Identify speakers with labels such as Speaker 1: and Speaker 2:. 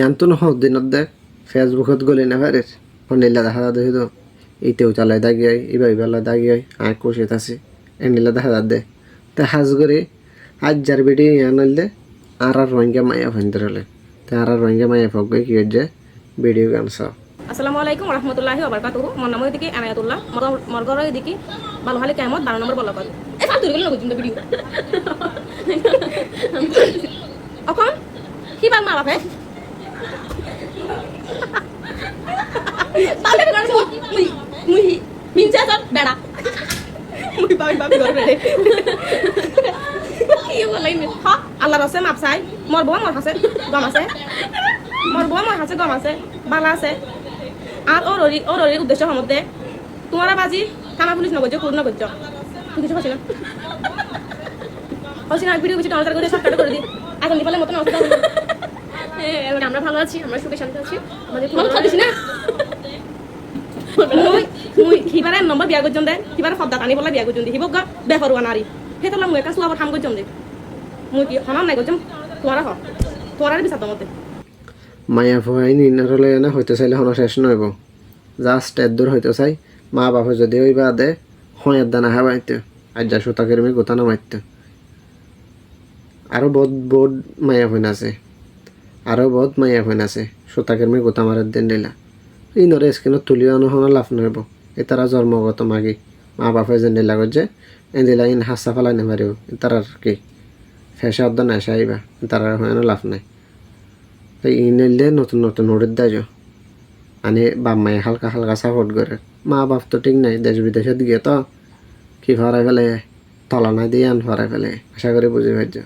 Speaker 1: জানতো না দিনত দেখ ফেসবুকত গলি না পারে অনিলা দেখা দেখি তো এইতেও চালাই দাগিয়াই ইবাই বেলা দাগিয়াই আয় কোষিত আছে এনিলা দেখা দে তে হাজ করে আজ যার বেটি আনলে আর রোহিঙ্গা মায়া ভাইন্দর হলে তে আর রোহিঙ্গা মায়া ফগে কি হচ্ছে ভিডিও গান সব।
Speaker 2: আসসালামু আলাইকুম রহমতুল্লাহি ওয়া বারাকাতুহু। মোর নাম এদিকে এনায়াতুল্লাহ, মোর ঘর এদিকে ভালো হালে কিয়ামত 12 নম্বর বলা কত এ ফালতু গেল না বুঝিম ভিডিও এখন কি বাল মা বাপে তালে গান মুই মুই মিনচা সব বেড়া মুই বাবি ঘরে কি বলাই নি হ্যাঁ আল্লাহ রসে মাপ চাই মোর বউ মোর হাসে গম আছে মোর বউ মোর হাসে গম আছে বালা আছে আর ওর উদ্দেশ্য মধ্যে তোমার বাজি থানা পুলিশ নগর কোন নগর তুই কিছু পাচ্ছি না হচ্ছে না ভিডিও কিছু ডাউনলোড করে সাবস্ক্রাইব করে দিই এখন নিপালে মতন অবস্থা হলো এবার আমরা ভালো আছি, আমরা সুখে শান্তি আছি। আমাদের কোনো পাচ্ছি না মুই হিবারে নম্বর বিয়া করজন দে হিবারে ফদ্দা টানি বলা বিয়া করজন দি হিবক বেফরুয়া নারী হেতলা মুই একা সুয়াবর হাম করজন দে মুই কি হনাম নাই করজন তোমারা হ তোমার বিচার মতে
Speaker 1: মায়া ভয় নিলে না হইতে চাইলে হন শেষ নইব জাস্ট এদূর হইতে চাই মা বাপে যদি ওই বা দে হয়ের দানা হাবাইতে আর যা সুতাকের মেয়ে গোতানো মারতে আরও বহুত মায়া হইন আছে আরও বহুত মায়া হইন আছে সুতাকের মেয়ে গোতা মারার দিন দিলা ই নরে স্কিনত তুলিও অনুসরণ লাভ নইব এ তারা জন্মগত মাগি মা বাপে যেন দিলা যে এ দিলা ইন হাসা ফেলাই নেমারিও তার আর কি ফেসা অর্ধ নেশা আইবা তার হয় লাভ নাই ইনলে নতুন নতুন উড়ির দায় মানে বাপ মায়ে হালকা হালকা সাপোর্ট করে মা বাপ তো ঠিক নাই দেশ বিদেশে গিয়ে তো কি ফরাই ফেলে তলা নাই দিয়ে আন ফরাই ফেলে আশা করি বুঝে পাইছ।